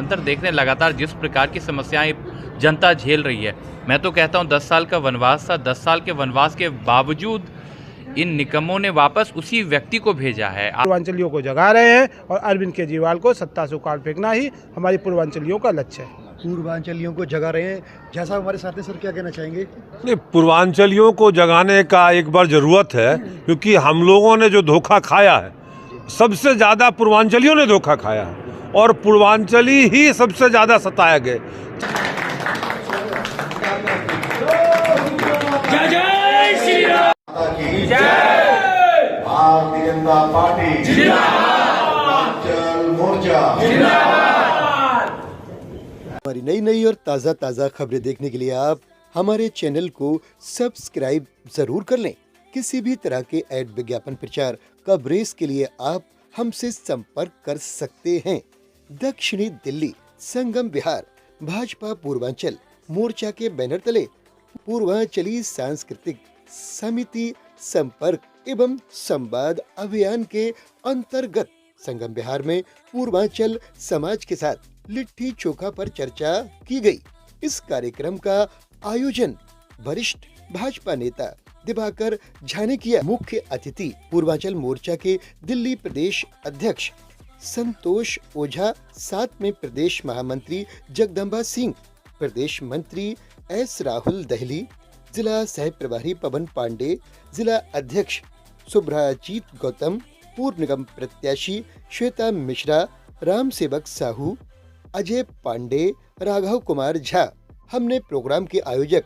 लोकतंत्र देखने लगातार जिस प्रकार की समस्याएं जनता झेल रही है, मैं तो कहता हूं 10 साल का वनवास था। 10 साल के वनवास के बावजूद इन निकम्मों ने वापस उसी व्यक्ति को भेजा है। पूर्वांचलियों को जगा रहे हैं और अरविंद केजरीवाल को सत्ता से उखाड़ फेंकना ही हमारी पूर्वांचलियों का लक्ष्य है। पूर्वांचलियों को जगा रहे हैं, जैसा हमारे साथी सर क्या कहना चाहेंगे? नहीं, पूर्वांचलियों को जगाने का एक बार जरूरत है, क्योंकि हम लोगों ने जो धोखा खाया है, सबसे ज्यादा पूर्वांचलियों ने धोखा खाया है और पूर्वांचली ही सबसे ज्यादा सताए गए। जय जय श्री राम की जय। भारतीय जनता पार्टी जिंदाबाद, मोर्चा जिंदाबाद। हमारी नई नई और ताज़ा खबरें देखने के लिए आप हमारे चैनल को सब्सक्राइब जरूर कर लें। किसी भी तरह के ऐड, विज्ञापन, प्रचार, कवरेज के लिए आप हमसे संपर्क कर सकते हैं। दक्षिणी दिल्ली संगम विहार भाजपा पूर्वांचल मोर्चा के बैनर तले पूर्वांचली सांस्कृतिक समिति संपर्क एवं संवाद अभियान के अंतर्गत संगम विहार में पूर्वांचल समाज के साथ लिट्टी चोखा पर चर्चा की गई। इस कार्यक्रम का आयोजन वरिष्ठ भाजपा नेता दिवाकर झा ने किया। मुख्य अतिथि पूर्वांचल मोर्चा के दिल्ली प्रदेश अध्यक्ष संतोष ओझा, साथ में प्रदेश महामंत्री जगदम्बा सिंह, प्रदेश मंत्री एस राहुल दहली, जिला सह प्रभारी पवन पांडे, जिला अध्यक्ष सुभ्राजीत गौतम, पूर्व निगम प्रत्याशी श्वेता मिश्रा, राम सेवक साहू, अजय पांडे, राघव कुमार झा। हमने प्रोग्राम के आयोजक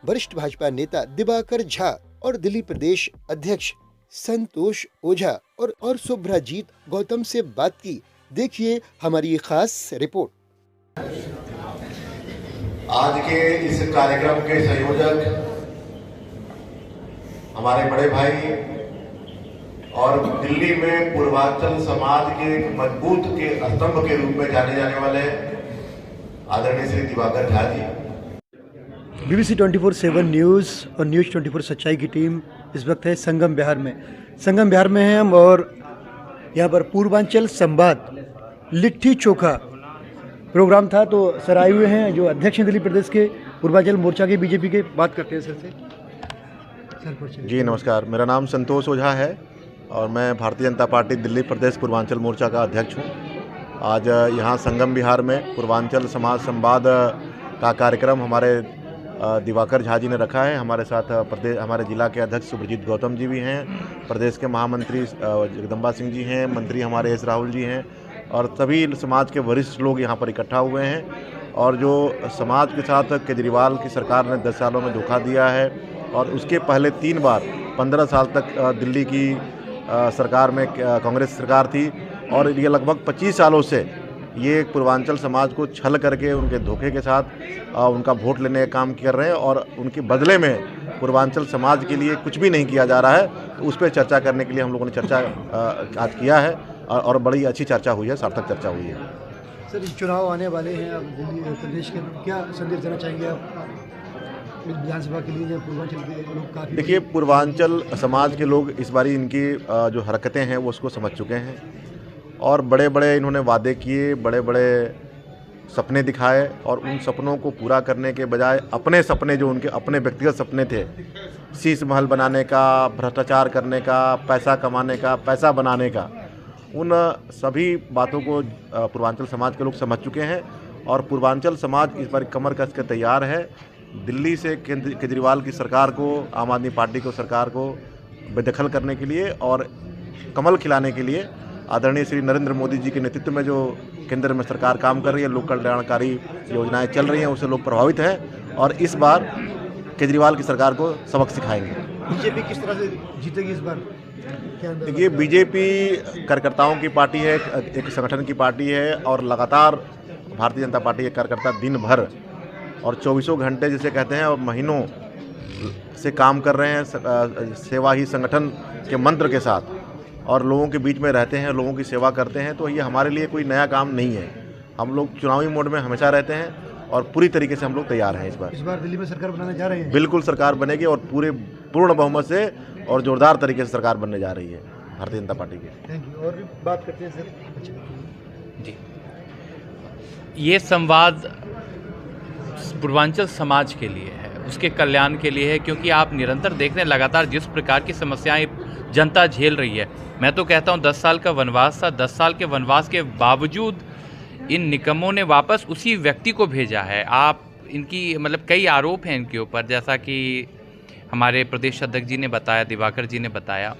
वरिष्ठ भाजपा नेता दिवाकर झा और दिल्ली प्रदेश अध्यक्ष संतोष ओझा और सुभ्राजीत गौतम से बात की। देखिए हमारी खास रिपोर्ट। आज के इस कार्यक्रम के संयोजक हमारे बड़े भाई और दिल्ली में पूर्वांचल समाज के मजबूत के स्तंभ के रूप में जाने जाने वाले आदरणीय श्री दिवाकर झा जी। BBC 24/7 न्यूज़ और न्यूज़ 24 सच्चाई की टीम इस वक्त है संगम विहार में। संगम विहार में हैं हम और यहाँ पर पूर्वांचल संवाद लिट्टी चोखा प्रोग्राम था। तो सर आए हुए हैं जो अध्यक्ष हैं दिल्ली प्रदेश के पूर्वांचल मोर्चा के बीजेपी के। बात करते हैं सर से। जी नमस्कार, मेरा नाम संतोष ओझा है और मैं भारतीय जनता पार्टी दिल्ली प्रदेश पूर्वांचल मोर्चा का अध्यक्ष हूँ। आज यहाँ संगम विहार में पूर्वांचल समाज संवाद का कार्यक्रम हमारे दिवाकर झा जी ने रखा है। हमारे साथ हमारे जिला के अध्यक्ष सुभ्रजीत गौतम जी भी हैं, प्रदेश के महामंत्री जगदम्बा सिंह जी हैं, मंत्री हमारे एस राहुल जी हैं और सभी समाज के वरिष्ठ लोग यहाँ पर इकट्ठा हुए हैं। और जो समाज के साथ केजरीवाल की सरकार ने 10 सालों में धोखा दिया है और उसके पहले 3 बार 15 साल तक दिल्ली की सरकार में कांग्रेस सरकार थी और ये लगभग 25 सालों से ये पूर्वांचल समाज को छल करके उनके धोखे के साथ उनका वोट लेने का काम कर रहे हैं और उनके बदले में पूर्वांचल समाज के लिए कुछ भी नहीं किया जा रहा है। तो उस पर चर्चा करने के लिए हम लोगों ने चर्चा आज किया है और बड़ी अच्छी चर्चा हुई है, सार्थक चर्चा हुई है। सर चुनाव आने वाले हैं अब दिल्ली प्रदेश के, क्या संदेश देना चाहेंगे आप विधानसभा के लिए? पूर्वांचल के लोग काफ़ी, देखिए पूर्वांचल समाज के लोग इस बारी इनकी जो हरकतें हैं वो उसको समझ चुके हैं और बड़े बड़े इन्होंने वादे किए, बड़े बड़े सपने दिखाए और उन सपनों को पूरा करने के बजाय अपने सपने, जो उनके अपने व्यक्तिगत सपने थे, शीश महल बनाने का, भ्रष्टाचार करने का, पैसा कमाने का, पैसा बनाने का, उन सभी बातों को पूर्वांचल समाज के लोग समझ चुके हैं और पूर्वांचल समाज इस बार कमर कस के तैयार है दिल्ली से केजरीवाल की सरकार को, आम आदमी पार्टी को, सरकार को बेदखल करने के लिए और कमल खिलाने के लिए। आदरणीय श्री नरेंद्र मोदी जी के नेतृत्व में जो केंद्र में सरकार काम कर रही है, लोक कल्याणकारी योजनाएं चल रही हैं, उससे लोग प्रभावित हैं और इस बार केजरीवाल की सरकार को सबक सिखाएंगे। बीजेपी किस तरह से जीतेगी इस बार? देखिए बीजेपी कार्यकर्ताओं की पार्टी है, एक संगठन की पार्टी है और लगातार भारतीय जनता पार्टी के कार्यकर्ता दिन भर और 24 घंटे जिसे कहते हैं और महीनों से काम कर रहे हैं सेवा ही संगठन के मंत्र के साथ और लोगों के बीच में रहते हैं, लोगों की सेवा करते हैं। तो ये हमारे लिए कोई नया काम नहीं है। हम लोग चुनावी मोड में हमेशा रहते हैं और पूरी तरीके से हम लोग तैयार हैं। इस बार दिल्ली में सरकार बनाने जा रहे हैं? बिल्कुल सरकार बनेगी और पूर्ण बहुमत से और जोरदार तरीके से सरकार बनने जा रही है भारतीय जनता पार्टी की। Thank you. और भी बात करते हैं सर। जी, ये संवाद पूर्वांचल समाज के लिए है, उसके कल्याण के लिए है, क्योंकि आप निरंतर देख रहे हैं लगातार जिस प्रकार की समस्याएं जनता झेल रही है। मैं तो कहता हूं 10 साल का वनवास था, 10 साल के वनवास के बावजूद इन निकम्मों ने वापस उसी व्यक्ति को भेजा है। आप इनकी मतलब कई आरोप हैं इनके ऊपर, जैसा कि हमारे प्रदेश अध्यक्ष जी ने बताया, दिवाकर जी ने बताया,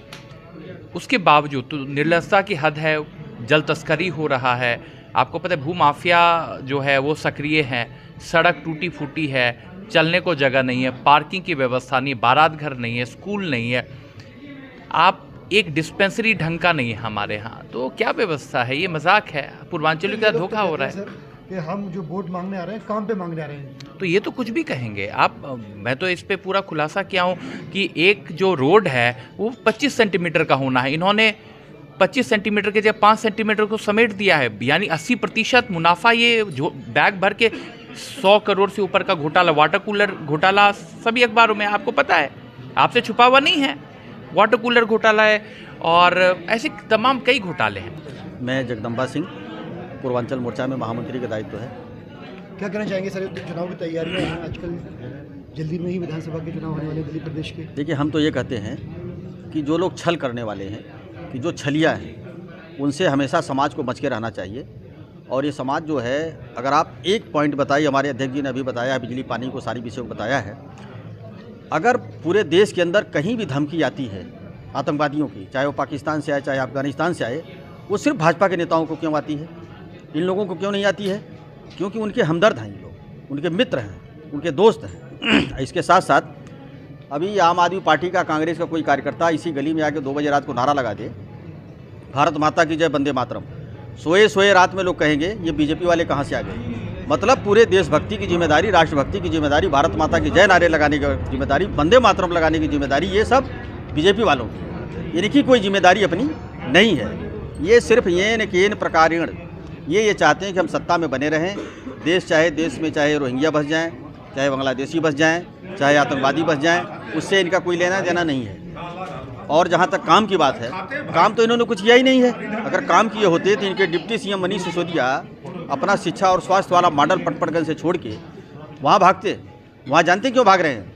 उसके बावजूद तो निर्लजता की हद है, जल तस्करी हो रहा है। आपको पता है भूमाफिया जो है वो सक्रिय है, सड़क टूटी फूटी है, चलने को जगह नहीं है, पार्किंग की व्यवस्था नहीं है, बारात घर नहीं है, स्कूल नहीं है, आप एक डिस्पेंसरी ढंग का नहीं है हमारे यहाँ, तो क्या व्यवस्था है? ये मजाक है, पूर्वांचलियों का धोखा हो रहा है। कि हम जो वोट मांगने आ रहे हैं काम पे मांगने आ रहे हैं, तो ये तो कुछ भी कहेंगे आप। मैं तो इस पे पूरा खुलासा किया हूँ कि एक जो रोड है वो 25 सेंटीमीटर का होना है, इन्होंने 25 सेंटीमीटर के जब 5 सेंटीमीटर को समेट दिया है, यानी 80% मुनाफा ये जो बैग भर के 100 करोड़ से ऊपर का घोटाला, वाटर कूलर घोटाला सभी अखबारों में आपको पता है, आपसे छुपा हुआ नहीं है, वाटर कूलर घोटाला है और ऐसे तमाम कई घोटाले हैं। मैं जगदम्बा सिंह, पूर्वांचल मोर्चा में महामंत्री का दायित्व है। क्या कहना चाहेंगे सर? चुनाव की तैयारियां हैं आजकल, जल्दी में ही विधानसभा के चुनाव होने वाले दिल्ली प्रदेश के। देखिए, हम तो ये कहते हैं कि जो लोग छल करने वाले हैं, कि जो छलिया हैं, उनसे हमेशा समाज को बच के रहना चाहिए। और ये समाज जो है, अगर आप एक पॉइंट बताइए, हमारे अध्यक्ष जी ने अभी बताया, बिजली पानी को सारी विषयों को बताया है, अगर पूरे देश के अंदर कहीं भी धमकी आती है आतंकवादियों की, चाहे वो पाकिस्तान से आए चाहे अफगानिस्तान से आए, वो सिर्फ भाजपा के नेताओं को क्यों आती है, इन लोगों को क्यों नहीं आती है? क्योंकि उनके हमदर्द हैं ये लोग, उनके मित्र हैं, उनके दोस्त हैं। इसके साथ साथ अभी आम आदमी पार्टी का, कांग्रेस का कोई कार्यकर्ता इसी गली में आके 2 बजे रात को नारा लगा दे, भारत माता की जय, वंदे मातरम, सोए रात में लोग कहेंगे ये बीजेपी वाले कहाँ से आ गए। मतलब पूरे देशभक्ति की जिम्मेदारी, राष्ट्रभक्ति की जिम्मेदारी, भारत माता की जय नारे लगाने की जिम्मेदारी, वंदे मातरम लगाने की जिम्मेदारी, ये सब बीजेपी वालों की, इनकी कोई जिम्मेदारी अपनी नहीं है। ये सिर्फ येन केन प्रकारेण ये चाहते हैं कि हम सत्ता में बने रहें, देश चाहे रोहिंग्या बस जाएं, चाहे बांग्लादेशी बस जाएं, चाहे आतंकवादी बस जाएं, उससे इनका कोई लेना देना नहीं है। और जहाँ तक काम की बात है, काम तो इन्होंने कुछ किया ही नहीं है। अगर काम किए होते तो इनके डिप्टी सीएम मनीष सिसोदिया अपना शिक्षा और स्वास्थ्य वाला मॉडल पटपटगंज से छोड़ के वहाँ भागते। वहाँ जानते क्यों भाग रहे हैं?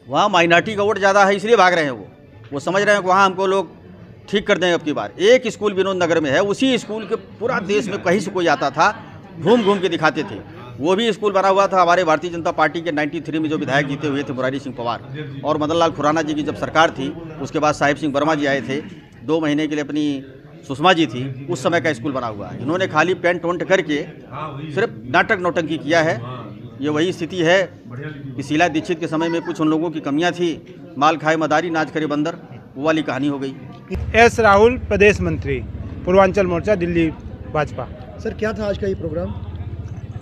वहाँ माइनॉरिटी का वोट ज़्यादा है, इसलिए भाग रहे हैं। वो समझ रहे हैं कि वहाँ हमको लोग ठीक कर देंगे अब की बार। एक स्कूल विनोद नगर में है, उसी स्कूल के पूरा देश में कहीं से कोई आता था, घूम घूम के दिखाते थे। वो भी स्कूल बना हुआ था हमारे भारतीय जनता पार्टी के 93 में जो विधायक जीते हुए थे, मुरारी सिंह पवार और मदन लाल खुराना जी की जब सरकार थी, उसके बाद साहिब सिंह वर्मा जी आए थे, 2 महीने के लिए अपनी सुषमा जी थी, उस समय का स्कूल बना हुआ है। इन्होंने खाली पेंट वेंट करके सिर्फ नाटक नौटंकी किया है। ये वही स्थिति है कि शीला दीक्षित के समय में कुछ उन लोगों की कमियाँ थी, माल खाए मदारी नाच करे बंदर, वो वाली कहानी हो गई। एस राहुल, प्रदेश मंत्री, पूर्वांचल मोर्चा, दिल्ली भाजपा। सर क्या था आज का ये प्रोग्राम?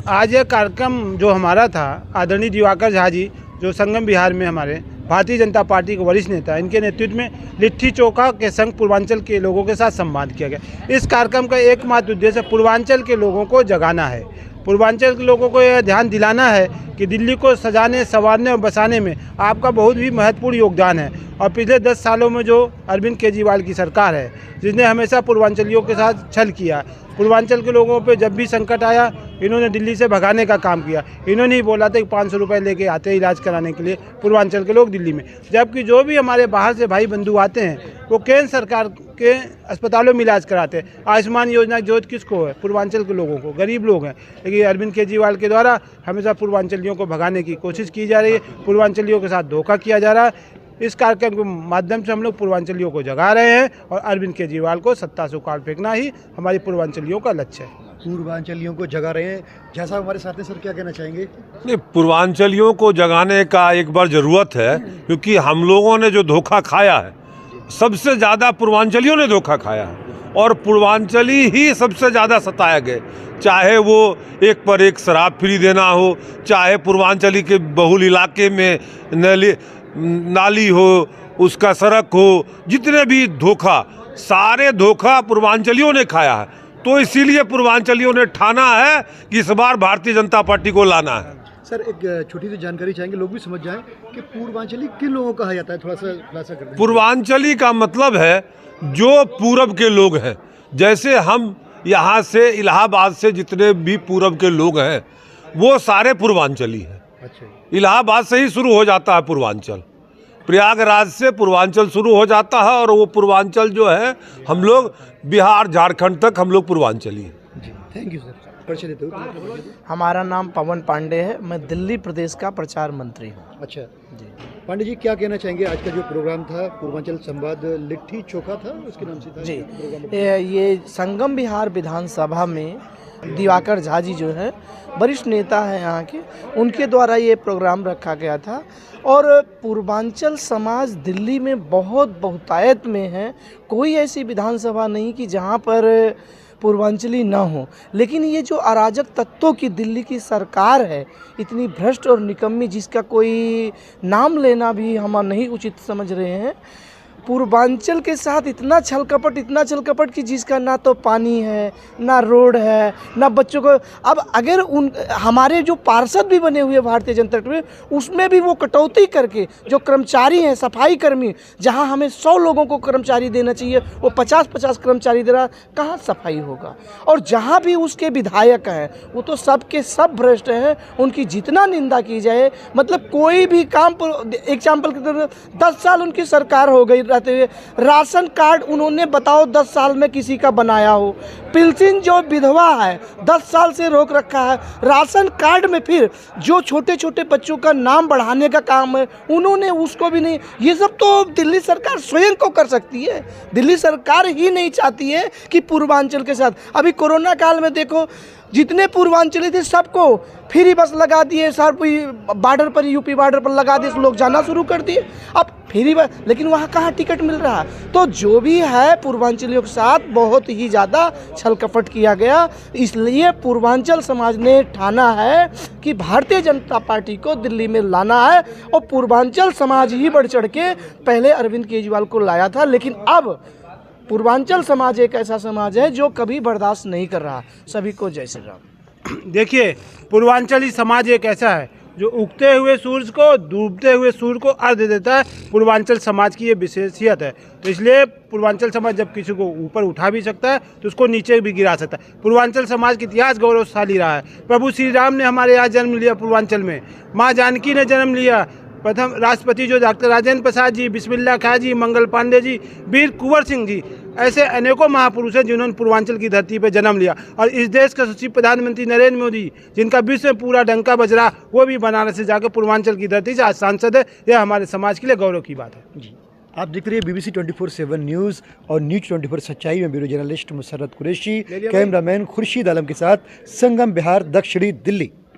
आज यह कार्यक्रम जो हमारा था, आदरणीय दिवाकर झा जी जो संगम बिहार में हमारे भारतीय जनता पार्टी के वरिष्ठ नेता, इनके नेतृत्व में लिट्टी चोखा के संग पूर्वांचल के लोगों के साथ संवाद किया गया। इस कार्यक्रम का एकमात्र उद्देश्य पूर्वांचल के लोगों को जगाना है, पूर्वांचल के लोगों को यह ध्यान दिलाना है कि दिल्ली को सजाने, संवारने और बसाने में आपका बहुत भी महत्वपूर्ण योगदान है। और पिछले 10 सालों में जो अरविंद केजरीवाल की सरकार है, जिसने हमेशा पूर्वांचलियों के साथ छल किया, पूर्वांचल के लोगों पे जब भी संकट आया, इन्होंने दिल्ली से भगाने का काम किया। इन्होंने ही बोला था कि 500 रुपये लेके आते हैं इलाज कराने के लिए पूर्वांचल के लोग दिल्ली में, जबकि जो भी हमारे बाहर से भाई बंधु आते हैं वो केंद्र सरकार के अस्पतालों में इलाज कराते हैं। आयुष्मान योजना की जरूरत किसको है? पूर्वांचल के लोगों को, गरीब लोग हैं। लेकिन अरविंद केजरीवाल के द्वारा हमेशा पूर्वांचलियों को भगाने की कोशिश की जा रही है, पूर्वांचलियों के साथ धोखा किया जा रहा है। इस कार्यक्रम के माध्यम से हम लोग पूर्वांचलियों को जगा रहे हैं और अरविंद केजरीवाल को सत्ता से उखाड़ फेंकना ही हमारी पूर्वांचलियों का लक्ष्य है। पूर्वांचलियों को जगा रहे हैं, जैसा हमारे साथी सर क्या कहना चाहेंगे? नहीं, पूर्वांचलियों को जगाने का एक बार ज़रूरत है, क्योंकि हम लोगों ने जो धोखा खाया है, सबसे ज़्यादा पूर्वांचलियों ने धोखा खाया है और पूर्वांचली ही सबसे ज़्यादा सताए गए। चाहे वो एक पर एक शराब फ्री देना हो, चाहे पूर्वांचली के बहुल इलाके में नाली हो, उसका सड़क हो, जितने भी धोखा, सारे धोखा पूर्वांचलियों ने खाया है। तो इसीलिए पूर्वांचलियों ने ठाना है कि इस बार भारतीय जनता पार्टी को लाना है। सर एक छोटी सी जानकारी चाहेंगे, लोग भी समझ जाएं कि पूर्वांचली किन लोगों को कहा जाता है, थोड़ा सा खुलासा कर दें। पूर्वांचली का मतलब है जो पूरब के लोग हैं। जैसे हम यहाँ से इलाहाबाद से जितने भी पूरब के लोग हैं वो सारे पूर्वांचली हैं। अच्छा, इलाहाबाद से ही शुरू हो जाता है पूर्वांचल, प्रयागराज से पूर्वांचल शुरू हो जाता है और वो पूर्वांचल जो है हम लोग बिहार झारखंड तक हम लोग पूर्वांचली हैं। जी, थैंक यू सर। परिचय देते हो। हमारा नाम पवन पांडे है, मैं दिल्ली प्रदेश का प्रचार मंत्री हूँ। अच्छा जी, पांडे जी, क्या कहना चाहेंगे? आज का जो प्रोग्राम था पूर्वांचल संवाद लिट्टी चोखा था, उसके नाम से था जी, प्रोग्राम। ये संगम बिहार विधानसभा में दिवाकर झा जी जो है वरिष्ठ नेता हैं यहाँ के, उनके द्वारा ये प्रोग्राम रखा गया था। और पूर्वांचल समाज दिल्ली में बहुत बहुतायत में है, कोई ऐसी विधानसभा नहीं कि जहाँ पर पूर्वांचली ना हो। लेकिन ये जो अराजक तत्वों की दिल्ली की सरकार है, इतनी भ्रष्ट और निकम्मी, जिसका कोई नाम लेना भी हम नहीं उचित समझ रहे हैं, पूर्वांचल के साथ इतना छल कपट कि जिसका ना तो पानी है, ना रोड है, ना बच्चों को। अब अगर हमारे जो पार्षद भी बने हुए भारतीय जनता पार्टी में, उसमें भी वो कटौती करके जो कर्मचारी हैं, सफाई कर्मी, जहां हमें 100 लोगों को कर्मचारी देना चाहिए वो 50-50 कर्मचारी दे रहा, कहाँ सफाई होगा। और जहां भी उसके विधायक हैं वो तो सब के सब भ्रष्ट हैं, उनकी जितना निंदा की जाए, मतलब कोई भी काम पर एग्जाम्पल के तौर पर 10 साल उनकी सरकार हो गई रहते हुए, राशन कार्ड उन्होंने बताओ 10 साल में किसी का बनाया हो। पेंशन जो विधवा है 10 साल से रोक रखा है, राशन कार्ड में फिर जो छोटे छोटे बच्चों का नाम बढ़ाने का काम है उन्होंने उसको भी नहीं। ये सब तो दिल्ली सरकार स्वयं को कर सकती है, दिल्ली सरकार ही नहीं चाहती है कि पूर्वांचल के साथ। अभी कोरोना काल में देखो, जितने पूर्वांचली थे सबको फ्री बस लगा दिए, सर बॉर्डर पर, यूपी बॉर्डर पर लगा दिए, लोग जाना शुरू कर दिए। अब फ्री बस, लेकिन वहाँ कहाँ टिकट मिल रहा है। तो जो भी है पूर्वांचलियों के साथ बहुत ही ज़्यादा छल कपट किया गया। इसलिए पूर्वांचल समाज ने ठाना है कि भारतीय जनता पार्टी को दिल्ली में लाना है, और पूर्वांचल समाज ही बढ़ चढ़ के पहले अरविंद केजरीवाल को लाया था, लेकिन अब पूर्वांचल समाज एक ऐसा समाज है जो कभी बर्दाश्त नहीं कर रहा। सभी को जय श्री राम। देखिए, पूर्वांचली समाज एक ऐसा है जो उगते हुए सूरज को, डूबते हुए सूर्य को अर्घ्य देता है। पूर्वांचल समाज की ये विशेषियत है। तो इसलिए पूर्वांचल समाज जब किसी को ऊपर उठा भी सकता है तो उसको नीचे भी गिरा सकता है। पूर्वांचल समाज का इतिहास गौरवशाली रहा है। प्रभु श्री राम ने हमारे यहाँ जन्म लिया पूर्वांचल में, माँ जानकी ने जन्म लिया, प्रथम राष्ट्रपति जो डॉक्टर राजेंद्र प्रसाद जी, बिस्मिल्लाह खां जी, मंगल पांडे जी, वीर कुंवर सिंह जी, ऐसे अनेकों महापुरुष हैं जिन्होंने पूर्वांचल की धरती पर जन्म लिया। और इस देश के यशस्वी प्रधानमंत्री नरेंद्र मोदी, जिनका विश्व में पूरा डंका बज रहा, वो भी बनारस से जाकर पूर्वांचल की धरती से आज सांसद है। यह हमारे समाज के लिए गौरव की बात है। जी, आप देख रहे हैं BBC 24/7 न्यूज़ और न्यूज़ 24 सच्चाई में bureau journalist Musarrat Qureshi, cameraman Khurshid Alam के साथ संगम बिहार, दक्षिणी दिल्ली।